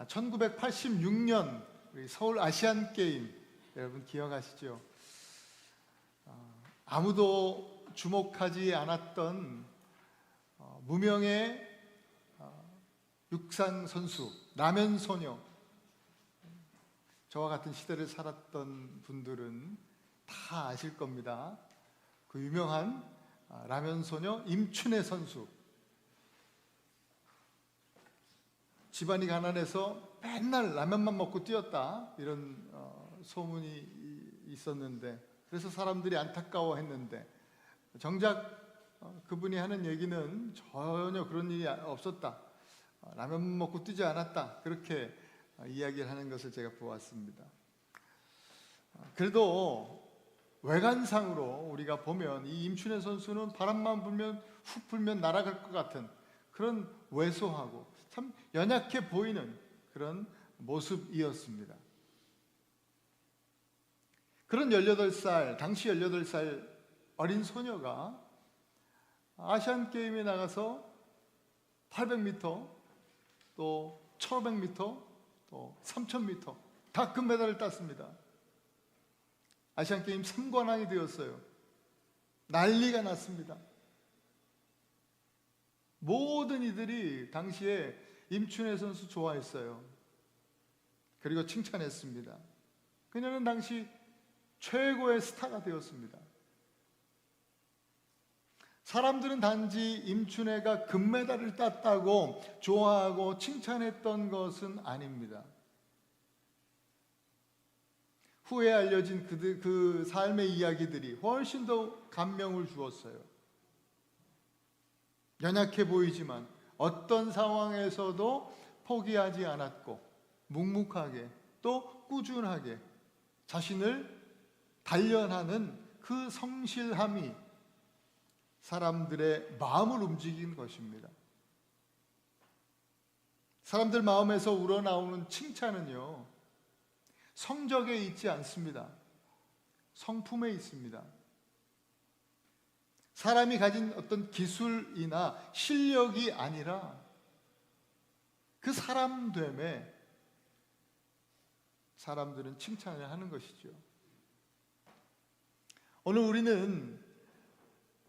1986년 서울 아시안 게임 여러분 기억하시죠? 아무도 주목하지 않았던 무명의 육상 선수 라면 소녀. 저와 같은 시대를 살았던 분들은 다 아실 겁니다. 그 유명한 라면 소녀 임춘애 선수. 집안이 가난해서 맨날 라면만 먹고 뛰었다, 이런 소문이 있었는데, 그래서 사람들이 안타까워했는데, 정작 그분이 하는 얘기는 전혀 그런 일이 없었다, 라면 먹고 뛰지 않았다, 그렇게 이야기를 하는 것을 제가 보았습니다. 그래도 외관상으로 우리가 보면 이 임춘애 선수는 바람만 불면 훅 불면 날아갈 것 같은 그런 왜소하고 참 연약해 보이는 그런 모습이었습니다. 그런 18살, 당시 18살 어린 소녀가 아시안 게임에 나가서 800m, 또 1500m, 또 3000m 다 금메달을 땄습니다. 아시안 게임 3관왕이 되었어요. 난리가 났습니다. 모든 이들이 당시에 임춘애 선수 좋아했어요. 그리고 칭찬했습니다. 그녀는 당시 최고의 스타가 되었습니다. 사람들은 단지 임춘애가 금메달을 땄다고 좋아하고 칭찬했던 것은 아닙니다. 후에 알려진 그 삶의 이야기들이 훨씬 더 감명을 주었어요. 연약해 보이지만 어떤 상황에서도 포기하지 않았고 묵묵하게 또 꾸준하게 자신을 단련하는 그 성실함이 사람들의 마음을 움직인 것입니다. 사람들 마음에서 우러나오는 칭찬은요, 성적에 있지 않습니다. 성품에 있습니다. 사람이 가진 어떤 기술이나 실력이 아니라 그 사람됨에 사람들은 칭찬을 하는 것이죠. 오늘 우리는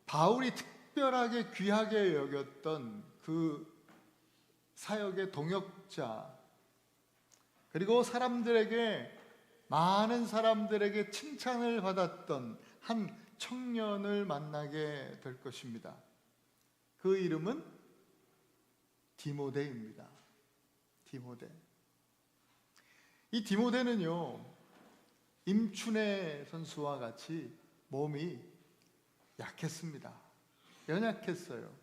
바울이 특별하게 귀하게 여겼던 그 사역의 동역자, 그리고 많은 사람들에게 칭찬을 받았던 한 청년을 만나게 될 것입니다. 그 이름은 디모데입니다. 디모데. 이 디모데는요, 임춘애 선수와 같이 몸이 약했습니다. 연약했어요.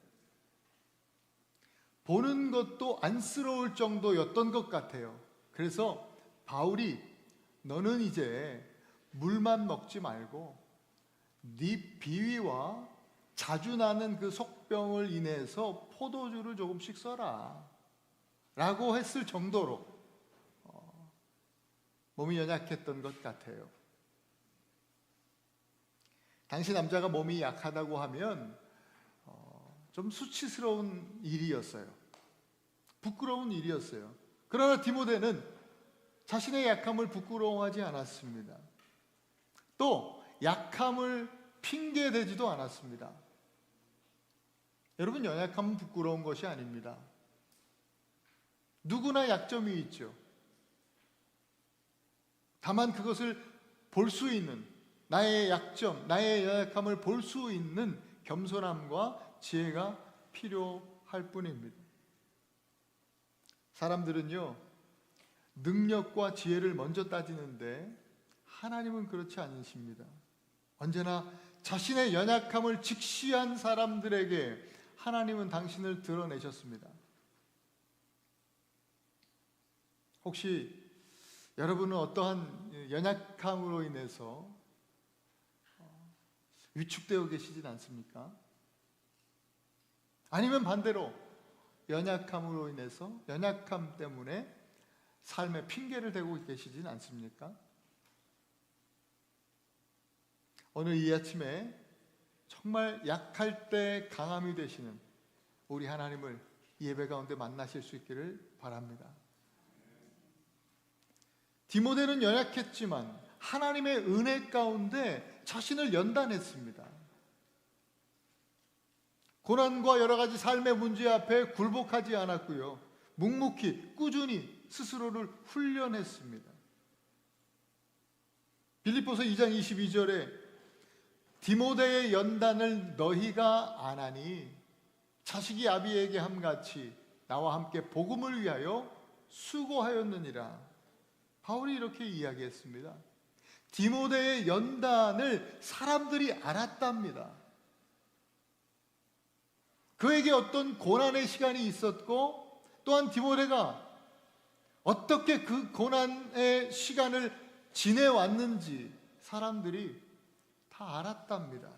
보는 것도 안쓰러울 정도였던 것 같아요. 그래서 바울이 너는 이제 물만 먹지 말고 네 비위와 자주 나는 그 속병을 인해서 포도주를 조금씩 써라 라고 했을 정도로 몸이 연약했던 것 같아요. 당시 남자가 몸이 약하다고 하면 좀 수치스러운 일이었어요. 부끄러운 일이었어요. 그러나 디모데는 자신의 약함을 부끄러워하지 않았습니다. 또 약함을 핑계대지도 않았습니다. 여러분, 연약함은 부끄러운 것이 아닙니다. 누구나 약점이 있죠. 다만 그것을 볼 수 있는, 나의 약점, 나의 연약함을 볼 수 있는 겸손함과 지혜가 필요할 뿐입니다. 사람들은요, 능력과 지혜를 먼저 따지는데 하나님은 그렇지 않으십니다. 언제나 자신의 연약함을 직시한 사람들에게 하나님은 당신을 드러내셨습니다. 혹시 여러분은 어떠한 연약함으로 인해서 위축되어 계시진 않습니까? 아니면 반대로 연약함으로 인해서, 연약함 때문에 삶에 핑계를 대고 계시진 않습니까? 오늘 이 아침에 정말 약할 때 강함이 되시는 우리 하나님을 이 예배 가운데 만나실 수 있기를 바랍니다. 디모데는 연약했지만 하나님의 은혜 가운데 자신을 연단했습니다. 고난과 여러 가지 삶의 문제 앞에 굴복하지 않았고요. 묵묵히 꾸준히 스스로를 훈련했습니다. 빌립보서 2장 22절에 디모데의 연단을 너희가 안 하니 자식이 아비에게 함같이 나와 함께 복음을 위하여 수고하였느니라. 바울이 이렇게 이야기했습니다. 디모데의 연단을 사람들이 알았답니다. 그에게 어떤 고난의 시간이 있었고 또한 디모데가 어떻게 그 고난의 시간을 지내왔는지 사람들이 다 알았답니다.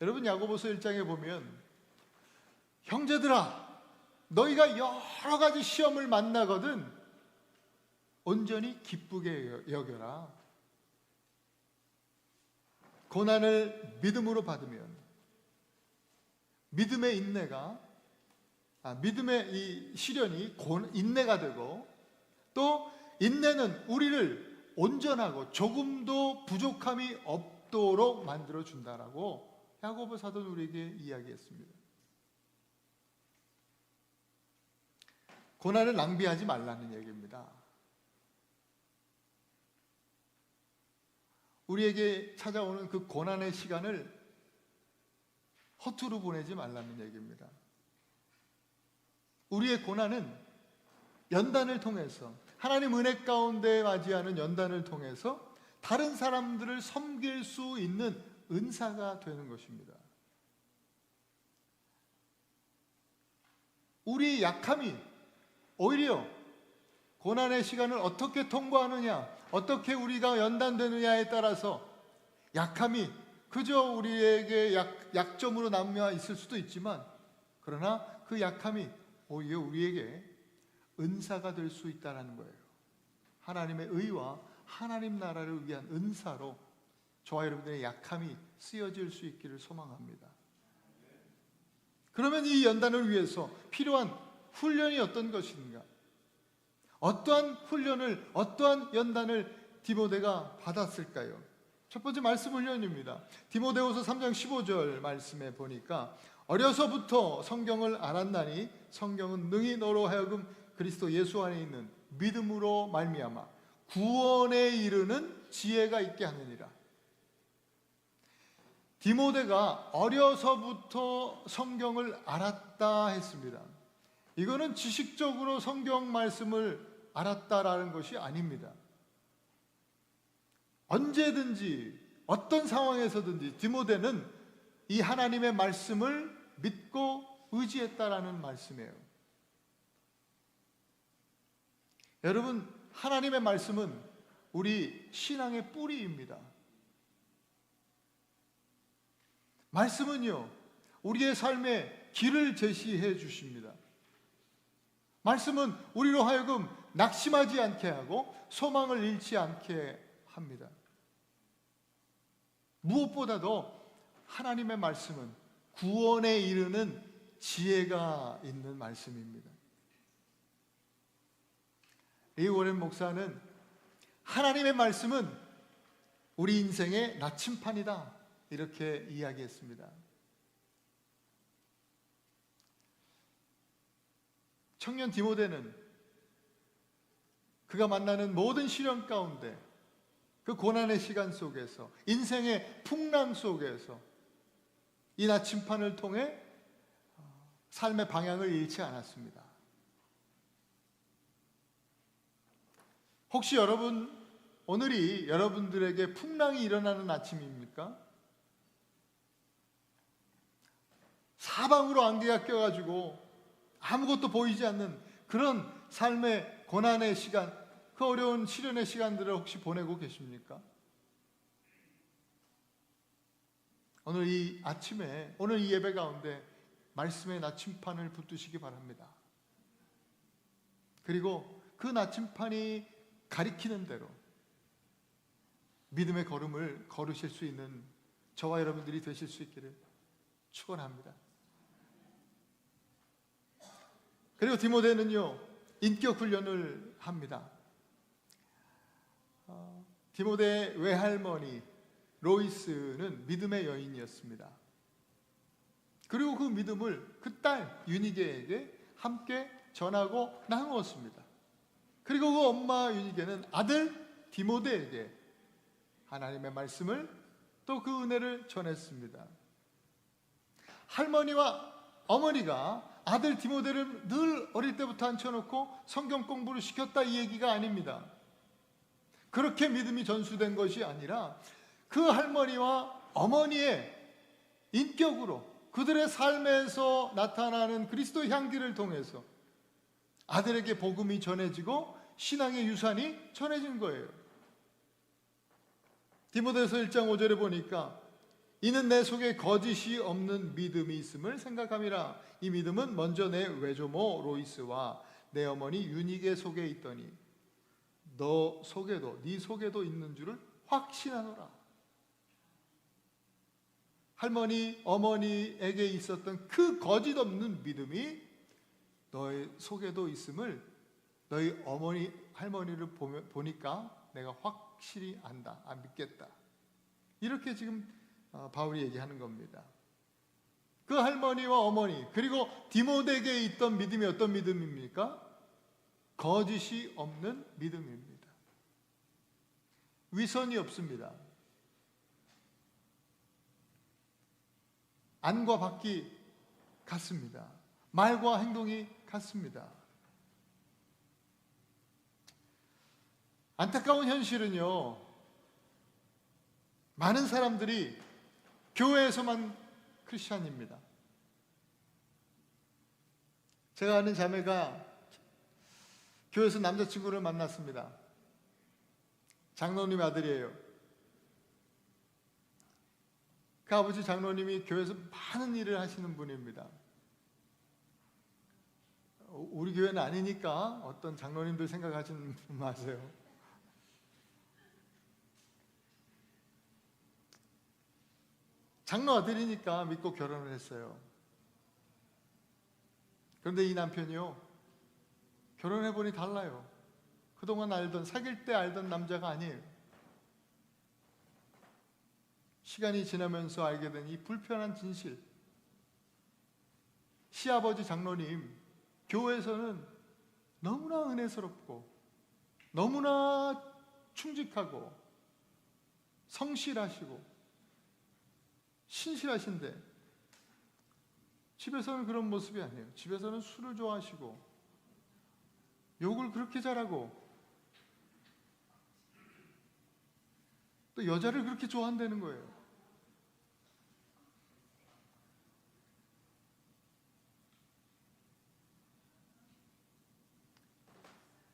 여러분, 야고보서 1장에 보면 형제들아 너희가 여러 가지 시험을 만나거든 온전히 기쁘게 여겨라. 고난을 믿음으로 받으면 믿음의 이 시련이 인내가 되고 또 인내는 우리를 온전하고 조금도 부족함이 없도록 만들어 준다라고 야고보 사도는 우리에게 이야기했습니다. 고난을 낭비하지 말라는 얘기입니다. 우리에게 찾아오는 그 고난의 시간을 허투루 보내지 말라는 얘기입니다. 우리의 고난은 연단을 통해서 하나님 은혜 가운데 맞이하는 연단을 통해서 다른 사람들을 섬길 수 있는 은사가 되는 것입니다. 우리의 약함이 오히려 고난의 시간을 어떻게 통과하느냐, 어떻게 우리가 연단되느냐에 따라서 약함이 그저 우리에게 약점으로 남아 있을 수도 있지만 그러나 그 약함이 오히려 우리에게 은사가 될 수 있다는 거예요. 하나님의 의와 하나님 나라를 위한 은사로 저와 여러분들의 약함이 쓰여질 수 있기를 소망합니다. 그러면 이 연단을 위해서 필요한 훈련이 어떤 것인가? 어떠한 훈련을, 어떠한 연단을 디모데가 받았을까요? 첫 번째 말씀 훈련입니다. 디모데후서 3장 15절 말씀에 보니까 어려서부터 성경을 알았나니 성경은 능히 너로 하여금 그리스도 예수 안에 있는 믿음으로 말미암아 구원에 이르는 지혜가 있게 하느니라. 디모데가 어려서부터 성경을 알았다 했습니다. 이거는 지식적으로 성경 말씀을 알았다라는 것이 아닙니다. 언제든지 어떤 상황에서든지 디모데는 이 하나님의 말씀을 믿고 의지했다라는 말씀이에요. 여러분, 하나님의 말씀은 우리 신앙의 뿌리입니다. 말씀은요, 우리의 삶에 길을 제시해 주십니다. 말씀은 우리로 하여금 낙심하지 않게 하고 소망을 잃지 않게 합니다. 무엇보다도 하나님의 말씀은 구원에 이르는 지혜가 있는 말씀입니다. 이 워렌 목사는 하나님의 말씀은 우리 인생의 나침판이다 이렇게 이야기했습니다. 청년 디모데는 그가 만나는 모든 시련 가운데 그 고난의 시간 속에서 인생의 풍랑 속에서 이 나침판을 통해 삶의 방향을 잃지 않았습니다. 혹시 오늘이 여러분들에게 풍랑이 일어나는 아침입니까? 사방으로 안개가 껴가지고 아무것도 보이지 않는 그런 삶의 고난의 시간, 그 어려운 시련의 시간들을 혹시 보내고 계십니까? 오늘 이 아침에, 오늘 이 예배 가운데 말씀의 나침판을 붙드시기 바랍니다. 그리고 그 나침판이 가리키는 대로 믿음의 걸음을 걸으실 수 있는 저와 여러분들이 되실 수 있기를 축원합니다. 그리고 디모데는요, 인격 훈련을 합니다. 디모데의 외할머니 로이스는 믿음의 여인이었습니다. 그리고 그 믿음을 그 딸 유니게에게 함께 전하고 나누었습니다. 그리고 그 엄마 유니게는 아들 디모데에게 하나님의 말씀을 또 그 은혜를 전했습니다. 할머니와 어머니가 아들 디모데를 늘 어릴 때부터 앉혀놓고 성경 공부를 시켰다 이 얘기가 아닙니다. 그렇게 믿음이 전수된 것이 아니라 그 할머니와 어머니의 인격으로 그들의 삶에서 나타나는 그리스도의 향기를 통해서 아들에게 복음이 전해지고 신앙의 유산이 전해진 거예요. 디모데서 1장 5절에 보니까 이는 내 속에 거짓이 없는 믿음이 있음을 생각함이라. 이 믿음은 먼저 내 외조모 로이스와 내 어머니 유니게 속에 있더니 너 속에도 네 속에도 있는 줄을 확신하노라. 할머니 어머니에게 있었던 그 거짓 없는 믿음이 너의 속에도 있음을 너희 어머니 할머니를 보니까 내가 확실히 안다, 믿겠다. 이렇게 지금 바울이 얘기하는 겁니다. 그 할머니와 어머니 그리고 디모데에게 있던 믿음이 어떤 믿음입니까? 거짓이 없는 믿음입니다. 위선이 없습니다. 안과 밖이 같습니다. 말과 행동이 같습니다. 안타까운 현실은요, 많은 사람들이 교회에서만 크리스찬입니다. 제가 아는 자매가 교회에서 남자친구를 만났습니다. 장로님 아들이에요. 그 아버지 장로님이 교회에서 많은 일을 하시는 분입니다. 우리 교회는 아니니까 어떤 장로님들 생각하시는 마세요. 장로 아들이니까 믿고 결혼을 했어요. 그런데 이 남편이요, 결혼해보니 달라요. 그동안 사귈 때 알던 남자가 아니에요. 시간이 지나면서 알게 된 이 불편한 진실. 시아버지 장로님, 교회에서는 너무나 은혜스럽고 너무나 충직하고 성실하시고 신실하신데 집에서는 그런 모습이 아니에요. 집에서는 술을 좋아하시고 욕을 그렇게 잘하고 또 여자를 그렇게 좋아한다는 거예요.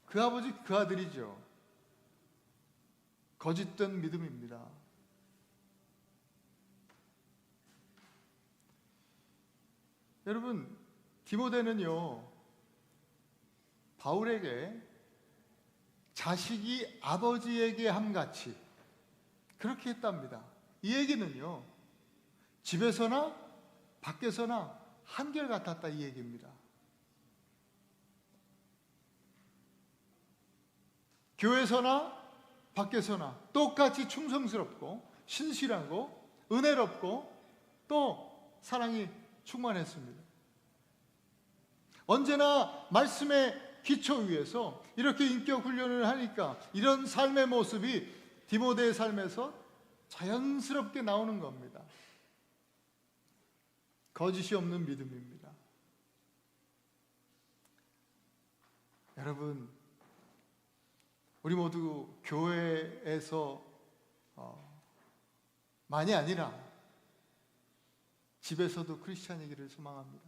그 아버지 그 아들이죠. 거짓된 믿음입니다. 여러분, 디모데는요, 바울에게 자식이 아버지에게 함같이 그렇게 했답니다. 이 얘기는요, 집에서나 밖에서나 한결같았다 이 얘기입니다. 교회에서나 밖에서나 똑같이 충성스럽고 신실하고 은혜롭고 또 사랑이 충만했습니다. 언제나 말씀의 기초 위에서 이렇게 인격 훈련을 하니까 이런 삶의 모습이 디모데의 삶에서 자연스럽게 나오는 겁니다. 거짓이 없는 믿음입니다. 여러분, 우리 모두 교회에서 만이 아니라 집에서도 크리스찬이기를 소망합니다.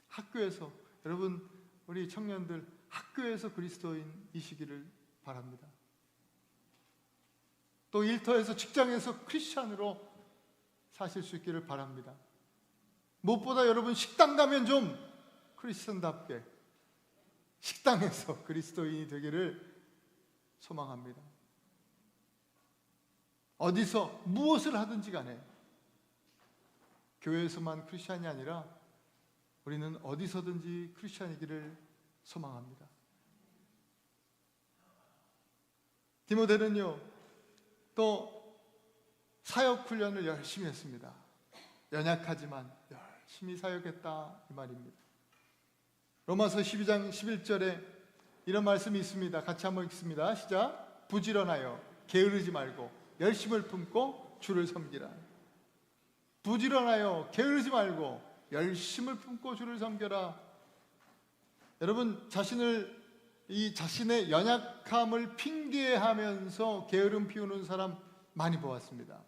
학교에서, 여러분 우리 청년들 학교에서 그리스도인이시기를 바랍니다. 또 일터에서 직장에서 크리스찬으로 사실 수 있기를 바랍니다. 무엇보다 여러분 식당 가면 좀 크리스찬답게 식당에서 그리스도인이 되기를 소망합니다. 어디서 무엇을 하든지 간에 교회에서만 크리스찬이 아니라 우리는 어디서든지 크리스찬이기를 소망합니다. 디모데는요, 또 사역 훈련을 열심히 했습니다. 연약하지만 열심히 사역했다 이 말입니다. 로마서 12장 11절에 이런 말씀이 있습니다. 같이 한번 읽습니다. 시작. 부지런하여 게으르지 말고 열심을 품고 주를 섬기라. 부지런하여 게으르지 말고 열심을 품고 주를 섬겨라. 여러분, 자신의 연약함을 핑계하면서 게으름 피우는 사람 많이 보았습니다.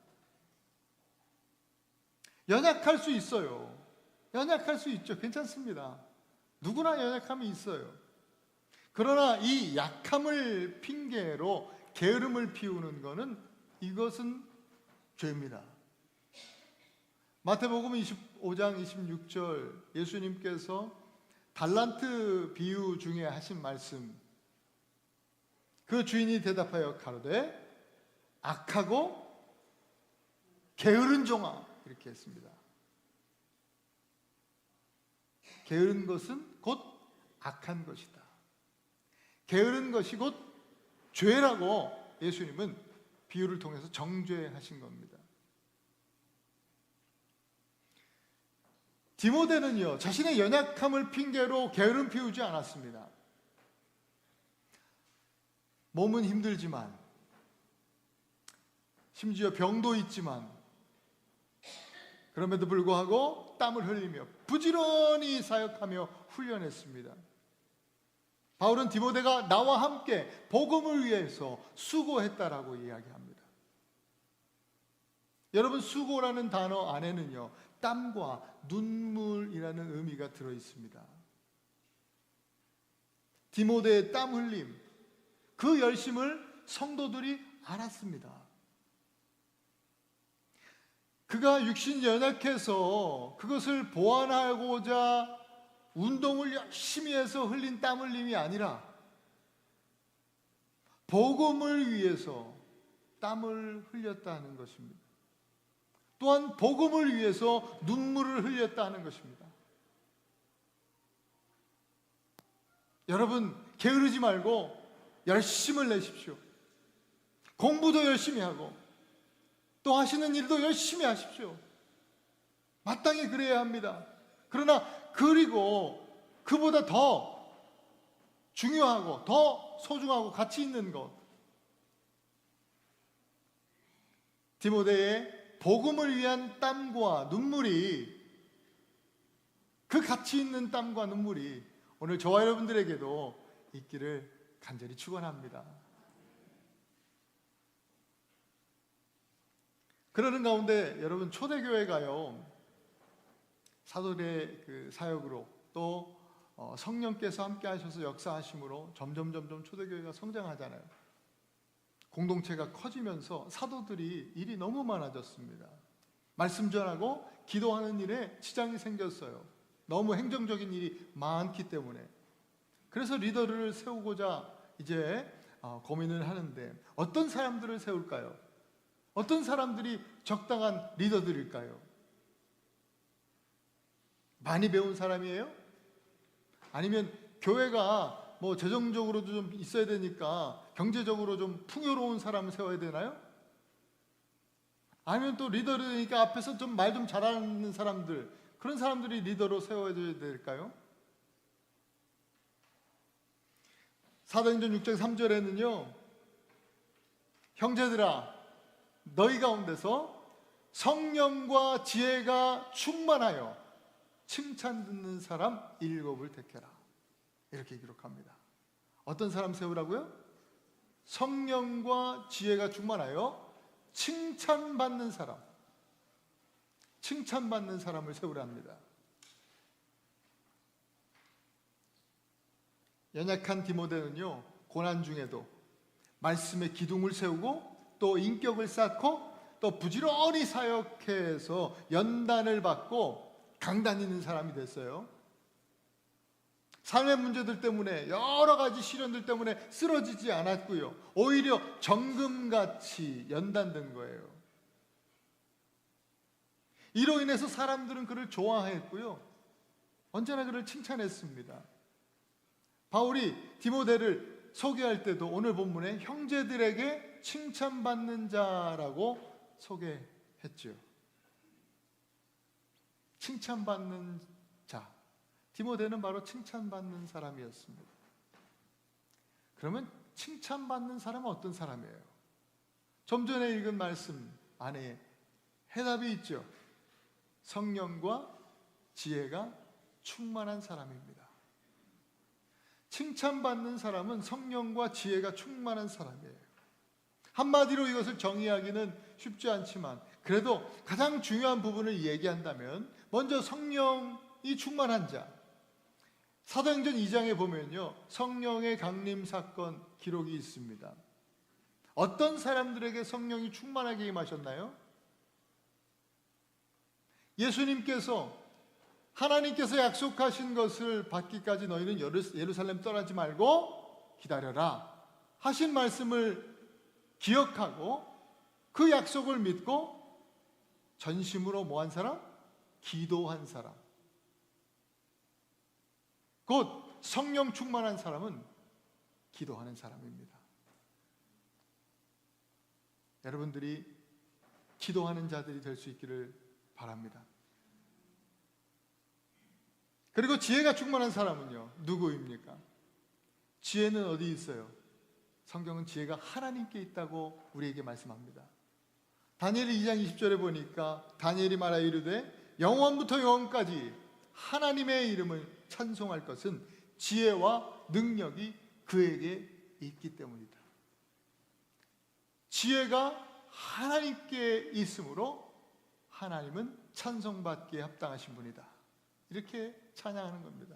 연약할 수 있어요. 연약할 수 있죠. 괜찮습니다. 누구나 연약함이 있어요. 그러나 이 약함을 핑계로 게으름을 피우는 것은 이것은 죄입니다. 마태복음 25장 26절 예수님께서 달란트 비유 중에 하신 말씀, 그 주인이 대답하여 가로되 악하고 게으른 종아, 이렇게 했습니다. 게으른 것은 곧 악한 것이다. 게으른 것이 곧 죄라고 예수님은 비유를 통해서 정죄하신 겁니다. 디모데는요, 자신의 연약함을 핑계로 게으름 피우지 않았습니다. 몸은 힘들지만, 심지어 병도 있지만, 그럼에도 불구하고 땀을 흘리며 부지런히 사역하며 훈련했습니다. 바울은 디모데가 나와 함께 복음을 위해서 수고했다라고 이야기합니다. 여러분, 수고라는 단어 안에는요, 땀과 눈물이라는 의미가 들어 있습니다. 디모데의 땀 흘림, 그 열심을 성도들이 알았습니다. 그가 육신이 연약해서 그것을 보완하고자 운동을 열심히 해서 흘린 땀 흘림이 아니라 복음을 위해서 땀을 흘렸다는 것입니다. 또한 복음을 위해서 눈물을 흘렸다는 것입니다. 여러분, 게으르지 말고 열심을 내십시오. 공부도 열심히 하고 또 하시는 일도 열심히 하십시오. 마땅히 그래야 합니다. 그러나 그리고 그보다 더 중요하고 더 소중하고 가치 있는 것, 디모데의 복음을 위한 땀과 눈물이, 그 가치 있는 땀과 눈물이 오늘 저와 여러분들에게도 있기를 간절히 축원합니다. 그러는 가운데 여러분, 초대교회가요, 사도의 그 사역으로 또 성령께서 함께 하셔서 역사하심으로 점점 초대교회가 성장하잖아요. 공동체가 커지면서 사도들이 일이 너무 많아졌습니다. 말씀 전하고 기도하는 일에 지장이 생겼어요. 너무 행정적인 일이 많기 때문에. 그래서 리더를 세우고자 이제 고민을 하는데 어떤 사람들을 세울까요? 어떤 사람들이 적당한 리더들일까요? 많이 배운 사람이에요? 아니면 교회가 뭐 재정적으로도 좀 있어야 되니까 경제적으로 좀 풍요로운 사람을 세워야 되나요? 아니면 또 리더니까 앞에서 좀 말 좀 잘하는 사람들, 그런 사람들이 리더로 세워야 될까요? 사도행전 6장 3절에는요, 형제들아 너희 가운데서 성령과 지혜가 충만하여 칭찬 듣는 사람 7을 택해라, 이렇게 기록합니다. 어떤 사람 세우라고요? 성령과 지혜가 충만하여 칭찬받는 사람을 세우랍니다. 연약한 디모데는요, 고난 중에도 말씀의 기둥을 세우고 또 인격을 쌓고 또 부지런히 사역해서 연단을 받고 강단 있는 사람이 됐어요. 삶의 문제들 때문에, 여러 가지 시련들 때문에 쓰러지지 않았고요, 오히려 정금같이 연단된 거예요. 이로 인해서 사람들은 그를 좋아했고요, 언제나 그를 칭찬했습니다. 바울이 디모데를 소개할 때도 오늘 본문에 형제들에게 칭찬받는 자라고 소개했죠. 칭찬받는 자. 디모데는 바로 칭찬받는 사람이었습니다. 그러면 칭찬받는 사람은 어떤 사람이에요? 좀 전에 읽은 말씀 안에 해답이 있죠. 성령과 지혜가 충만한 사람입니다. 칭찬받는 사람은 성령과 지혜가 충만한 사람이에요. 한마디로 이것을 정의하기는 쉽지 않지만 그래도 가장 중요한 부분을 얘기한다면 먼저 성령이 충만한 자. 사도행전 2장에 보면요, 성령의 강림 사건 기록이 있습니다. 어떤 사람들에게 성령이 충만하게 임하셨나요? 예수님께서 하나님께서 약속하신 것을 받기까지 너희는 예루살렘 떠나지 말고 기다려라 하신 말씀을 기억하고 그 약속을 믿고 전심으로 뭐한 사람? 기도한 사람. 곧 성령 충만한 사람은 기도하는 사람입니다. 여러분들이 기도하는 자들이 될 수 있기를 바랍니다. 그리고 지혜가 충만한 사람은요, 누구입니까? 지혜는 어디 있어요? 성경은 지혜가 하나님께 있다고 우리에게 말씀합니다. 다니엘 2장 20절에 보니까 다니엘이 말하여 이르되 영원부터 영원까지 하나님의 이름을 찬송할 것은 지혜와 능력이 그에게 있기 때문이다. 지혜가 하나님께 있으므로 하나님은 찬송받기에 합당하신 분이다. 이렇게 찬양하는 겁니다.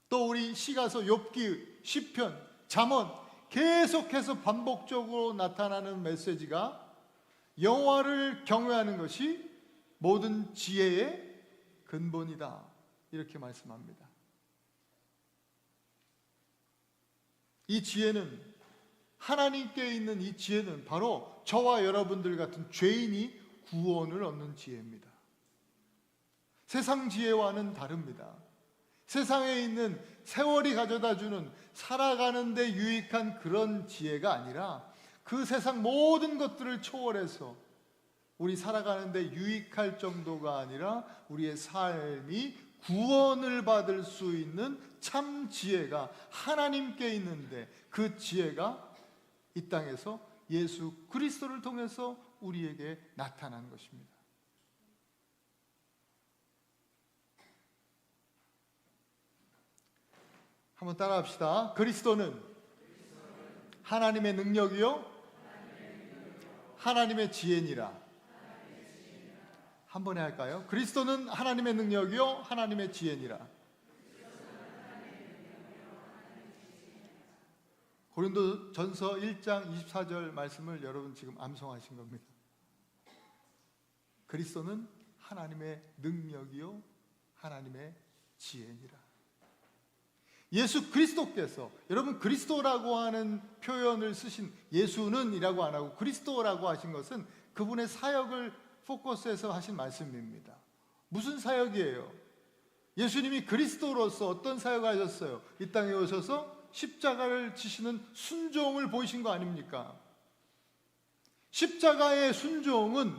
또 우리 시가서, 욥기, 시편, 잠언 계속해서 반복적으로 나타나는 메시지가 여호와를 경외하는 것이 모든 지혜의 근본이다. 이렇게 말씀합니다. 이 지혜는, 하나님께 있는 이 지혜는 바로 저와 여러분들 같은 죄인이 구원을 얻는 지혜입니다. 세상 지혜와는 다릅니다. 세상에 있는 세월이 가져다주는 살아가는 데 유익한 그런 지혜가 아니라 그 세상 모든 것들을 초월해서 우리 살아가는 데 유익할 정도가 아니라 우리의 삶이 구원을 받을 수 있는 참 지혜가 하나님께 있는데 그 지혜가 이 땅에서 예수 그리스도를 통해서 우리에게 나타난 것입니다. 한번 따라합시다. 그리스도는 하나님의 능력이요 하나님의 지혜니라. 한 번에 할까요? 그리스도는 하나님의 능력이요 하나님의 지혜니라. 고린도전서 1장 24절 말씀을 여러분 지금 암송하신 겁니다. 그리스도는 하나님의 능력이요 하나님의 지혜니라. 예수 그리스도께서, 여러분 그리스도라고 하는 표현을 쓰신, 예수는 이라고 안 하고 그리스도라고 하신 것은 그분의 사역을 포커스해서 하신 말씀입니다. 무슨 사역이에요? 예수님이 그리스도로서 어떤 사역을 하셨어요? 이 땅에 오셔서 십자가를 지시는 순종을 보이신 거 아닙니까? 십자가의 순종은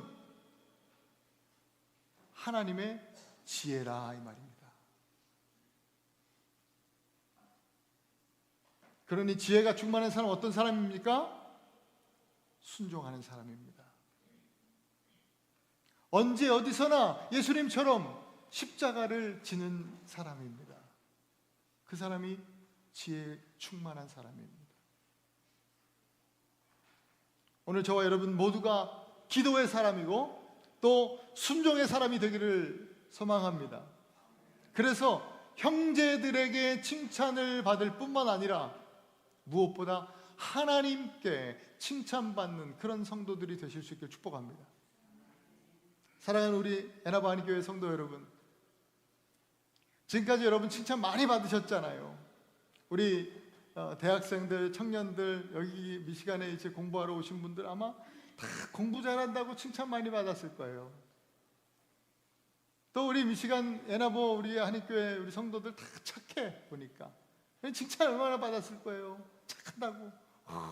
하나님의 지혜라 이 말입니다. 그러니 지혜가 충만한 사람은 어떤 사람입니까? 순종하는 사람입니다. 언제 어디서나 예수님처럼 십자가를 지는 사람입니다. 그 사람이 지혜 충만한 사람입니다. 오늘 저와 여러분 모두가 기도의 사람이고 또 순종의 사람이 되기를 소망합니다. 그래서 형제들에게 칭찬을 받을 뿐만 아니라 무엇보다 하나님께 칭찬받는 그런 성도들이 되실 수 있기를 축복합니다. 사랑하는 우리 에나바하니교회 성도 여러분, 지금까지 여러분 칭찬 많이 받으셨잖아요. 우리 대학생들, 청년들, 여기 미시간에 이제 공부하러 오신 분들 아마 다 공부 잘한다고 칭찬 많이 받았을 거예요. 또 우리 미시간 에나보 우리 한인교회 우리 성도들 다 착해 보니까 칭찬 얼마나 받았을 거예요. 착하다고.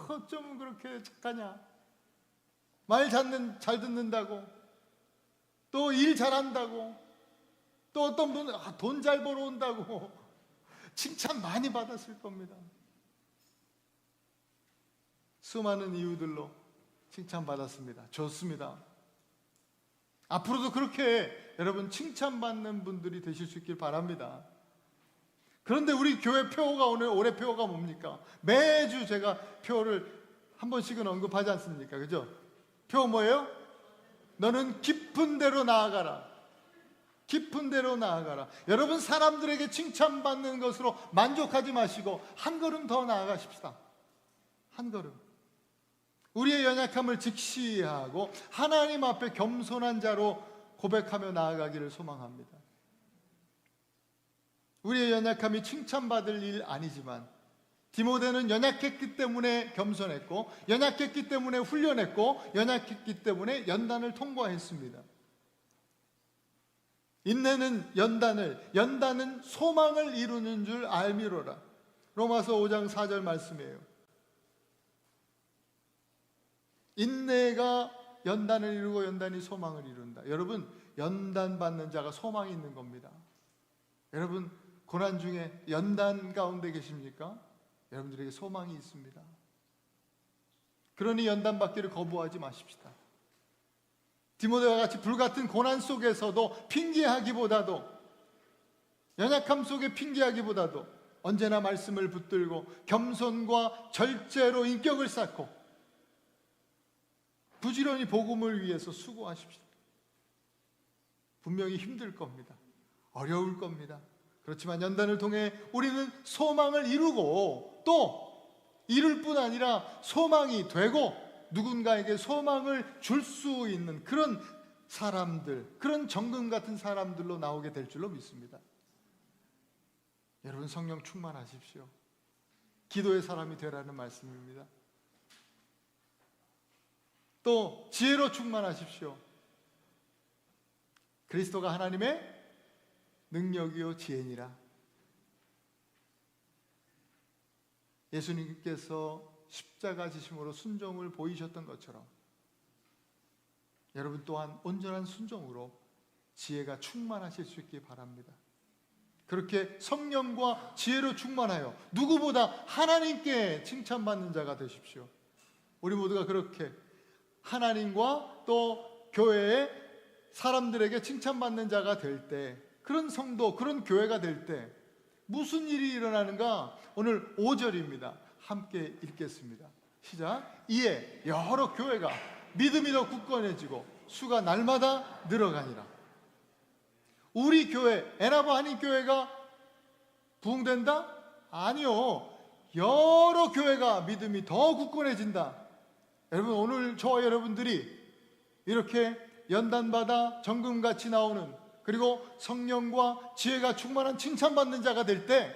어쩜 그렇게 착하냐. 말 잘 듣는다고, 또 일 잘한다고, 또 어떤 분은 돈 잘 벌어온다고 칭찬 많이 받았을 겁니다. 수많은 이유들로 칭찬받았습니다. 좋습니다. 앞으로도 그렇게 여러분 칭찬받는 분들이 되실 수 있길 바랍니다. 그런데 우리 교회 표어가 올해 표어가 뭡니까? 매주 제가 표어를 한 번씩은 언급하지 않습니까? 그죠? 표어 뭐예요? 너는 깊은 데로 나아가라. 깊은 데로 나아가라. 여러분, 사람들에게 칭찬받는 것으로 만족하지 마시고 한 걸음 더 나아가십시다. 한 걸음. 우리의 연약함을 직시하고 하나님 앞에 겸손한 자로 고백하며 나아가기를 소망합니다. 우리의 연약함이 칭찬받을 일 아니지만 디모데는 연약했기 때문에 겸손했고, 연약했기 때문에 훈련했고, 연약했기 때문에 연단을 통과했습니다. 인내는 연단은 소망을 이루는 줄 알미로라. 로마서 5장 4절 말씀이에요. 인내가 연단을 이루고 연단이 소망을 이룬다. 여러분, 연단받는 자가 소망이 있는 겁니다. 여러분, 고난 중에 연단 가운데 계십니까? 여러분들에게 소망이 있습니다. 그러니 연단받기를 거부하지 마십시다. 디모데와 같이 불같은 고난 속에서도 핑계하기보다도, 연약함 속에 핑계하기보다도 언제나 말씀을 붙들고 겸손과 절제로 인격을 쌓고 부지런히 복음을 위해서 수고하십시오. 분명히 힘들 겁니다. 어려울 겁니다. 그렇지만 연단을 통해 우리는 소망을 이루고, 또 이룰 뿐 아니라 소망이 되고 누군가에게 소망을 줄 수 있는 그런 사람들, 그런 정금 같은 사람들로 나오게 될 줄로 믿습니다. 여러분, 성령 충만하십시오. 기도의 사람이 되라는 말씀입니다. 또 지혜로 충만하십시오. 그리스도가 하나님의 능력이요 지혜니라. 예수님께서 십자가 지심으로 순종을 보이셨던 것처럼 여러분 또한 온전한 순종으로 지혜가 충만하실 수 있기 바랍니다. 그렇게 성령과 지혜로 충만하여 누구보다 하나님께 칭찬받는 자가 되십시오. 우리 모두가 그렇게 하나님과 또 교회의 사람들에게 칭찬받는 자가 될 때, 그런 성도, 그런 교회가 될 때 무슨 일이 일어나는가? 오늘 5절입니다. 함께 읽겠습니다. 시작. 이에 여러 교회가 믿음이 더 굳건해지고 수가 날마다 늘어가니라. 우리 교회, 에나바 한인교회가 부흥된다? 아니요. 여러 교회가 믿음이 더 굳건해진다. 여러분, 오늘 저와 여러분들이 이렇게 연단받아 정금같이 나오는, 그리고 성령과 지혜가 충만한 칭찬받는 자가 될 때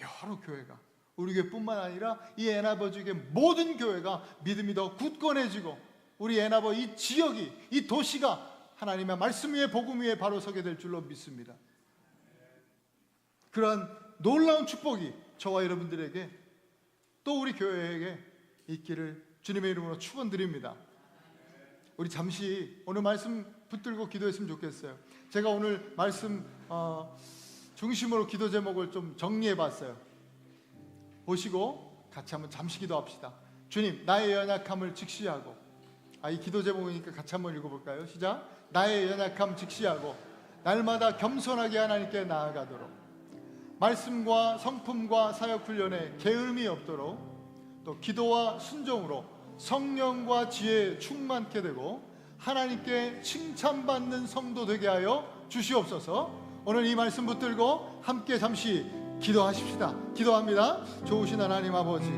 여러 교회가, 우리 교회뿐만 아니라 이 애나버 지역의 모든 교회가 믿음이 더 굳건해지고 우리 애나버 이 지역이, 이 도시가 하나님의 말씀 위에, 복음 위에 바로 서게 될 줄로 믿습니다. 그러한 놀라운 축복이 저와 여러분들에게, 또 우리 교회에게 있기를 주님의 이름으로 축원드립니다. 우리 잠시 오늘 말씀 붙들고 기도했으면 좋겠어요. 제가 오늘 말씀 중심으로 기도 제목을 좀 정리해 봤어요. 보시고 같이 한번 잠시 기도합시다. 주님, 나의 연약함을 직시하고, 이 기도 제목이니까 같이 한번 읽어볼까요? 시작. 나의 연약함 직시하고 날마다 겸손하게 하나님께 나아가도록, 말씀과 성품과 사역훈련에 게으름이 없도록, 또 기도와 순종으로 성령과 지혜에 충만케 되고 하나님께 칭찬받는 성도 되게 하여 주시옵소서. 오늘 이 말씀 붙들고 함께 잠시 기도하십시다. 기도합니다. 좋으신 하나님 아버지,